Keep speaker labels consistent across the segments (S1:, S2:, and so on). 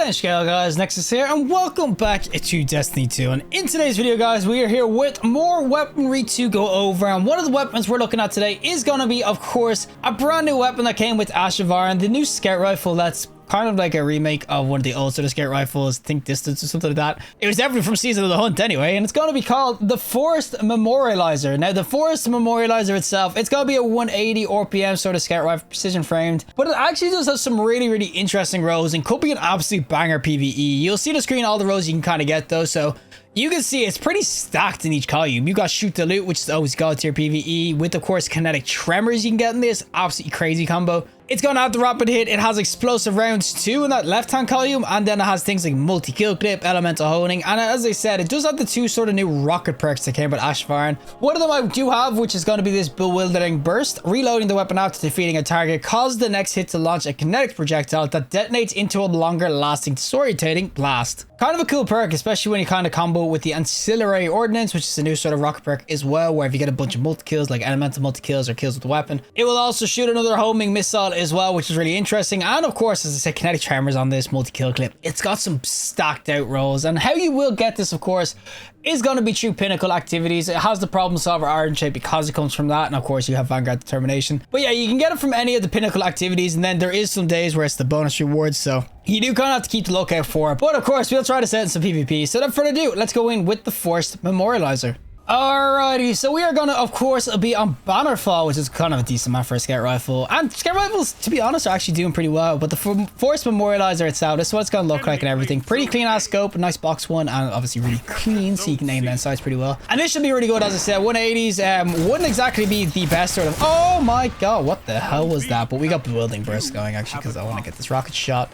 S1: Challenge scale, guys. Nexas here, and welcome back to Destiny 2. And in today's video, guys, we are here with more weaponry to go over. And one of the weapons we're looking at today is going to be, of course, a brand new weapon that came with Ashavar, the new scout rifle that's kind of like a remake of one of the old sort of scout rifles, think distance or something like that. It was definitely from Season of the Hunt anyway, and it's going to be called the Forest Memorializer. Now, the Forest Memorializer itself, it's going to be a 180 RPM sort of scout rifle, precision framed, but it actually does have some really interesting rows and could be an absolute banger PvE. You'll see the screen all the rows you can kind of get though, so you can see it's pretty stacked in each column. You got Shoot the Loot, which is always god tier PvE, with of course kinetic tremors you can get in this. Absolutely crazy combo. It's going to have the rapid hit. It has explosive rounds too in that left-hand column, and then it has things like multi-kill clip, elemental honing, and as I said, it does have the two sort of new rocket perks that came with Ashavar. One of them I do have, which is going to be this bewildering burst. Reloading the weapon after defeating a target causes the next hit to launch a kinetic projectile that detonates into a longer lasting disorientating blast. Kind of a cool perk, especially when you kind of combo with the ancillary ordnance, which is a new sort of rocket perk as well, where if you get a bunch of multi-kills, like elemental multi-kills or kills with the weapon, it will also shoot another homing missile as well, which is really interesting. And of course, as I said, kinetic tremors on this multi-kill clip. It's got some stacked out rolls, and how you will get this, of course, is going to be through pinnacle activities. It has the problem solver iron shape because it comes from that, and of course you have Vanguard determination. But yeah, you can get it from any of the pinnacle activities, and then there is some days where it's the bonus rewards, so you do kind of have to keep the lookout for it. But of course, we'll try to set in some PvP. So without further ado, let's go in with the Forest Memorializer. Alrighty, so we are gonna, of course, be on Bannerfall, which is kind of a decent map for a scout rifle. And scout rifles, to be honest, are actually doing pretty well. But the Forest Memorializer itself, this is what it's gonna look like and everything. Pretty clean ass scope, a nice box one, and obviously really clean, so you can aim down sights pretty well. And this should be really good, as I said. 180s wouldn't exactly be the best sort of. Oh my god, what the hell was that? But we got bewildering burst going actually, because I want to get this rocket shot.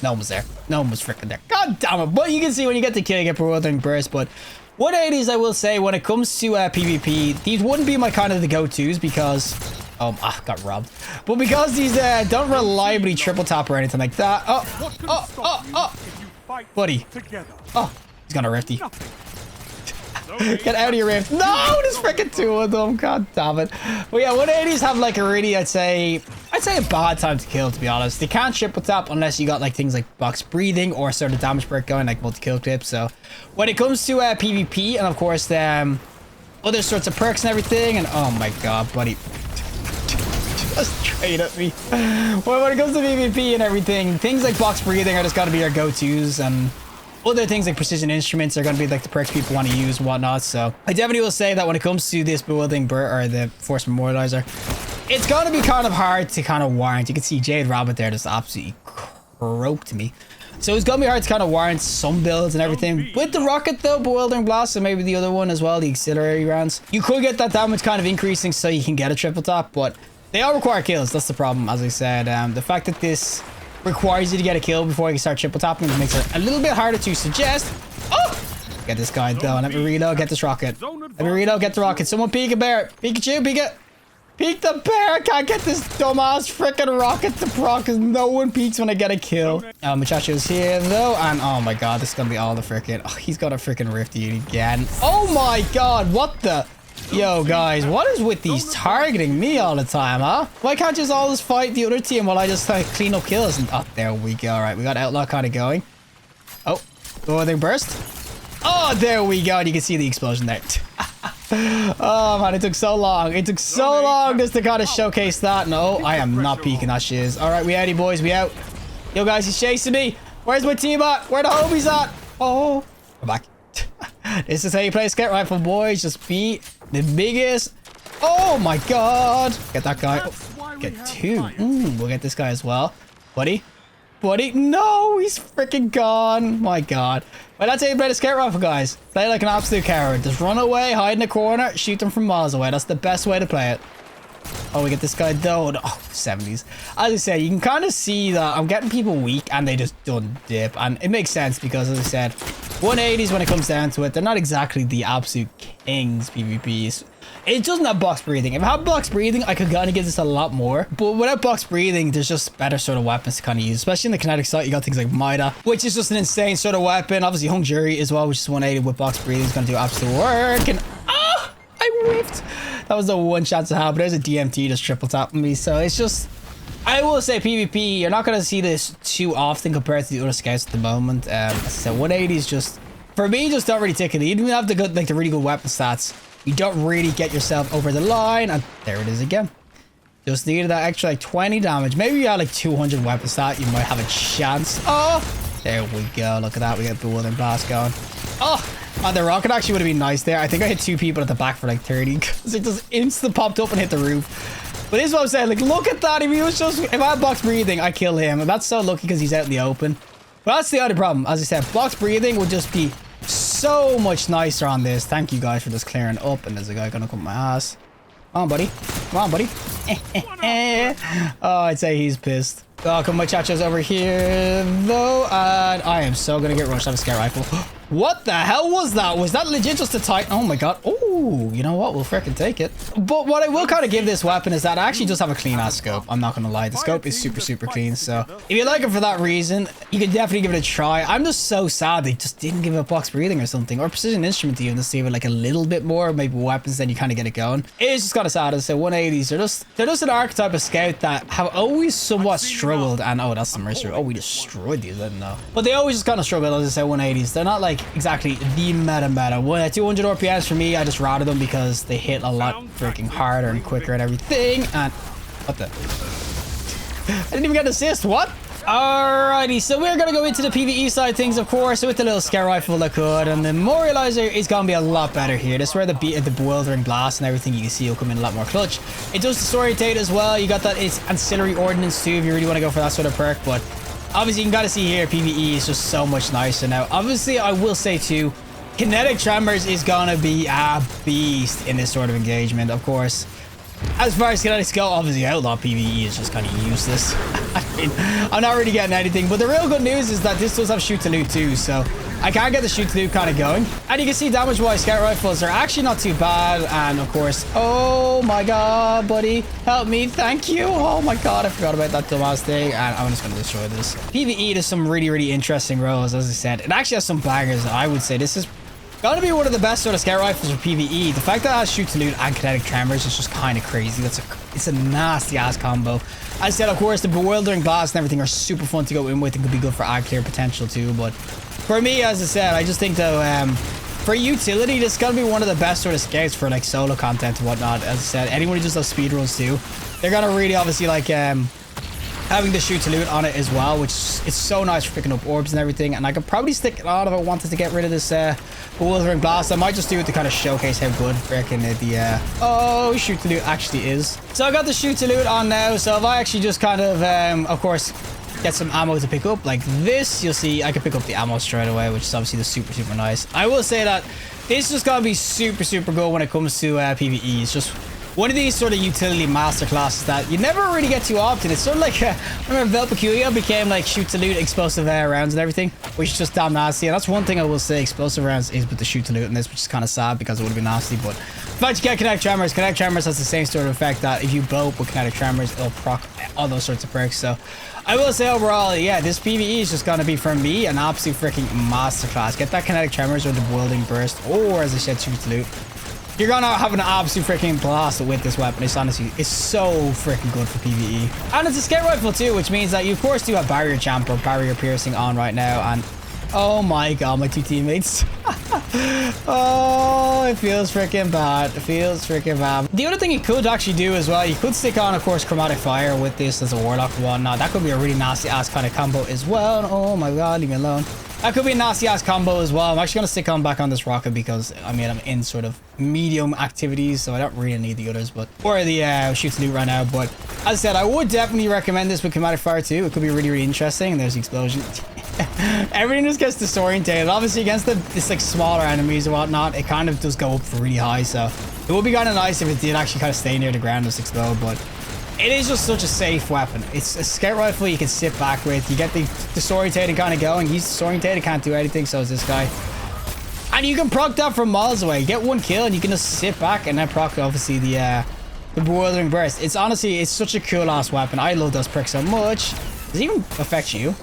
S1: No one was there. No one was freaking there. God damn it! But you can see when you get the kill, you get bewildering burst, but 180s, I will say, when it comes to PvP, these wouldn't be my kind of the go-tos because, got robbed. But because these don't reliably triple tap or anything like that. Buddy. Oh, he's gonna rifty. Get out of your rift. No, there's freaking two of them. God damn it. But yeah, 180s have like a really, I'd say a bad time to kill, to be honest. They can't triple tap unless you got like things like box breathing or sort of damage perk going, like multi-kill clip. So when it comes to PvP and of course other sorts of perks and everything, and oh my god, buddy. Just trade at me. Well, when it comes to PvP and everything, things like box breathing are just gotta be your go-tos, and other things like precision instruments are going to be like the perks people want to use and whatnot. So I definitely will say that when it comes to this bewildering or the Force Memorializer, it's going to be kind of hard to kind of warrant. You can see Jade Rabbit there just absolutely croaked me. So it's going to be hard to kind of warrant some builds and everything. With the rocket though, bewildering blast, and maybe the other one as well, the auxiliary rounds, you could get that damage kind of increasing so you can get a triple top, but they all require kills. That's the problem, as I said. The fact that this requires you to get a kill before you can start triple tapping, which makes it a little bit harder to suggest. Oh! Get this guy though. Let me reload, get this rocket. Let me reload, get the rocket. Someone peek a bear. Pikachu, peek it. Peek the bear. I can't get this dumbass freaking rocket to proc because no one peeks when I get a kill. Muchacho's here though, and oh my god, this is gonna be all the freaking. Oh, he's got a freaking rifty again. Oh my god, what the? Yo, guys, what is with these targeting me all the time, huh? Why can't you just all just fight the other team while I just clean up kills? And oh, there we go. All right, we got Outlaw kind of going. Oh, they burst. Oh, there we go. And you can see the explosion there. Oh, man, it took so long. It took so long just to kind of showcase that. No, I am not peeking that shiz. All right, we outie, boys. We out. Yo, guys, he's chasing me. Where's my team at? Where the homies at? Oh, I'm back. This is how you play scout rifle, boys. Just be the biggest. Oh my god. Get that guy. Oh, get two. We'll get this guy as well. Buddy. No, he's freaking gone. My god. Well, that's how you play the scout rifle, guys. Play like an absolute coward. Just run away, hide in the corner, shoot them from miles away. That's the best way to play it. Oh, we get this guy though. Oh, 70s. As I said, you can kind of see that I'm getting people weak and they just don't dip. And it makes sense because, as I said, 180s when it comes down to it, they're not exactly the absolute kings PvPs. It doesn't have box breathing. If it had box breathing, I could kind of give this a lot more. But without box breathing, there's just better sort of weapons to kind of use. Especially in the kinetic side, you got things like Mida, which is just an insane sort of weapon. Obviously, Hung Jury as well, which is 180 with box breathing. Is going to do absolute work. And I whiffed. That was the one shot to have. But there's a DMT just triple tapping me. So it's just I will say PvP, you're not going to see this too often compared to the other scouts at the moment. As I said, 180 is just, for me, just don't really tick it. You don't have the good, like the really good weapon stats. You don't really get yourself over the line. And there it is again. Just needed that extra like 20 damage. Maybe you had like 200 weapon stat. You might have a chance. Oh, there we go. Look at that. We got Bewildering Blast going. Oh, and the rocket actually would have been nice there. I think I hit 2 people at the back for like 30 because it just instant popped up and hit the roof. But this is what I'm saying. Like, look at that. If I had box breathing, I kill him. And that's so lucky because he's out in the open. But that's the other problem. As I said, box breathing would just be so much nicer on this. Thank you guys for just clearing up. And there's a guy gonna come my ass. Come on, buddy. Come on, buddy. Oh, I'd say he's pissed. Oh, come muchachos over here, though. And I am so gonna get rushed out of a scout rifle. What the hell was that? Was that legit just a tight? Oh my god. Oh, you know what? We'll freaking take it. But what I will kind of give this weapon is that I actually just have a clean ass scope. I'm not gonna lie. The scope is super clean. So if you like it for that reason, you can definitely give it a try. I'm just so sad they just didn't give it box breathing or something, or precision instrument to you, and just give it like a little bit more, maybe weapons, then you kind of get it going. It is just kind of sad. As I say, 180s, they're just an archetype of scout that have always somewhat struggled. And oh, that's the mercenary. Oh, we destroyed these. I didn't know. But they always just kind of struggle. As I say, 180s. They're not like exactly the meta. 200 RPS for me, I just routed them because they hit a lot freaking harder and quicker and everything. And what the? I didn't even get an assist. What? Alrighty, so we're gonna go into the PvE side of things, of course, with the little scare rifle that could, and the Memorializer is gonna be a lot better here. This is where the Bewildering Blast and everything you can see will come in a lot more clutch. It does disorientate as well. You got that, it's ancillary ordnance too if you really want to go for that sort of perk, but obviously you can gotta see here PvE is just so much nicer. Now obviously I will say too, kinetic tremors is gonna be a beast in this sort of engagement. Of course, as far as kinetics go, obviously outlaw PvE is just kind of useless. I mean, I'm not really getting anything, but the real good news is that this does have shoot to loot too, so I can get the shoot to loot kind of going. And you can see damage wise, scout rifles are actually not too bad. And of course, oh my god, buddy, help me, thank you. Oh my god, I forgot about that dumbass thing, and I'm just gonna destroy this. PvE does some really interesting roles. As I said, it actually has some bangers. I would say this is gonna be one of the best sort of scout rifles for PvE. The fact that it has shoot to loot and kinetic tremors is just kind of crazy. It's a nasty ass combo. As I said, of course, the Bewildering Blast and everything are super fun to go in with and could be good for ag clear potential too. But for me, as I said, I just think though, for utility, this is gonna be one of the best sort of scouts for like solo content and whatnot. As I said, anyone who just does speedruns too, they're gonna really obviously like having the shoot to loot on it as well, which is so nice for picking up orbs and everything. And I could probably stick it on if I wanted to get rid of this Bewildering Blast. I might just do it to kind of showcase how good freaking the shoot to loot actually is. So I got the shoot to loot on now, so if I actually just kind of course get some ammo to pick up like this, you'll see I can pick up the ammo straight away, which is obviously the super nice. I will say that this is gonna be super good when it comes to PvE. It's just one of these sort of utility master classes that you never really get too often. It's sort of like, I remember Velpeculia became like shoot to loot explosive rounds and everything, which is just damn nasty. And that's one thing I will say, explosive rounds is with the shoot to loot in this, which is kind of sad because it would have been nasty. But the fact you get kinetic tremors has the same sort of effect that if you blow up with kinetic tremors, it'll proc all those sorts of perks. So I will say overall, yeah, this PvE is just gonna be for me an absolute freaking masterclass. Get that kinetic tremors or the Bewildering Burst, or as I said, shoot to loot. You're gonna have an absolute freaking blast with this weapon. It's honestly, it's so freaking good for PvE. And it's a scout rifle too, which means that you of course do have barrier champ or barrier piercing on right now. And oh my god, my two teammates. Oh, it feels freaking bad. It feels freaking bad. The other thing you could actually do as well, you could stick on, of course, chromatic fire with this as a warlock and whatnot. That could be a really nasty ass kind of combo as well. Oh my god, leave me alone. That could be a nasty ass combo as well. I'm actually going to stick on back on this rocket because I mean I'm in sort of medium activities, so I don't really need the others, but or the shoot to loot right now. But as I said, I would definitely recommend this with chromatic fire too. It could be really interesting. And there's the explosion. Everything just gets disorientated. Obviously against this like smaller enemies and whatnot, it kind of does go up really high. So it would be kind of nice if it did actually kind of stay near the ground and just explode. But it is just such a safe weapon. It's a scout rifle you can sit back with. You get the disorientating kind of going. He's disorientated, can't do anything, so is this guy. And you can proc that from miles away. Get one kill and you can just sit back and then proc obviously the Bewildering Burst. It's honestly, it's such a cool ass weapon. I love those perks so much. Does it even affect you?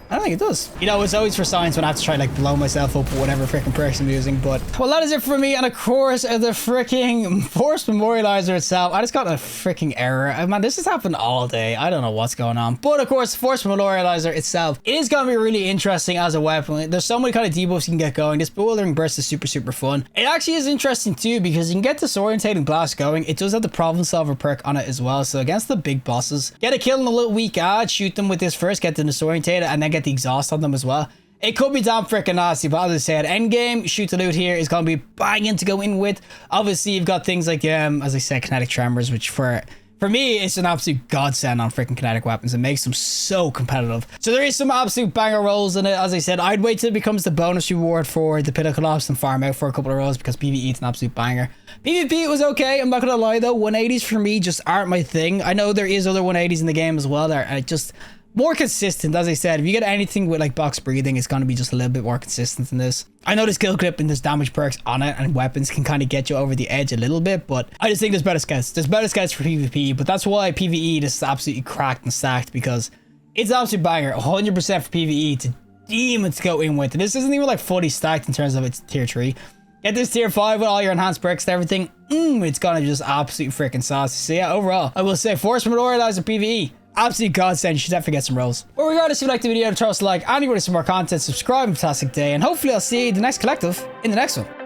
S1: I don't think it does. You know, it's always for science when I have to try like blow myself up with whatever freaking perks I'm using. But well, that is it for me. And of course, the freaking Force Memorializer itself. I just got a freaking error. Man, this has happened all day. I don't know what's going on. But of course, Force Memorializer itself is going to be really interesting as a weapon. There's so many kind of debuffs you can get going. This bewildering burst is super, super fun. It actually is interesting too because you can get disorientating blast going. It does have the problem solver perk on it as well. So against the big bosses, get a kill in a little weak ad, shoot them with this first, get them disorientated, and then get the exhaust on them as well. It could be damn freaking nasty, but as I said, end game, shoot the loot here is going to be banging to go in with. Obviously, you've got things like, as I said, kinetic tremors, which for me, it's an absolute godsend on freaking kinetic weapons. It makes them so competitive. So there is some absolute banger rolls in it. As I said, I'd wait till it becomes the bonus reward for the Pinnacle Ops and farm out for a couple of rolls because PvE is an absolute banger. PvP, it was okay. I'm not going to lie though. 180s for me just aren't my thing. I know there is other 180s in the game as well. They're just more consistent. As I said, if you get anything with like box breathing, it's going to be just a little bit more consistent than this. I know the skill clip and there's damage perks on it and weapons can kind of get you over the edge a little bit, but I just think there's better scouts. There's better scouts for PvP, but that's why PvE this is absolutely cracked and stacked because it's an absolute banger. 100% for PvE to demons to go in with. And this isn't even like fully stacked in terms of its tier 3. Get this tier 5 with all your enhanced perks and everything. It's gonna be just absolute freaking saucy. So yeah, overall, I will say Force Memorializer PvE. Absolute godsend. You should definitely get some rolls. But regardless, if you like the video, throw us a like. And you want to see more content, subscribe. Fantastic day. And hopefully I'll see you in the next collective in the next one.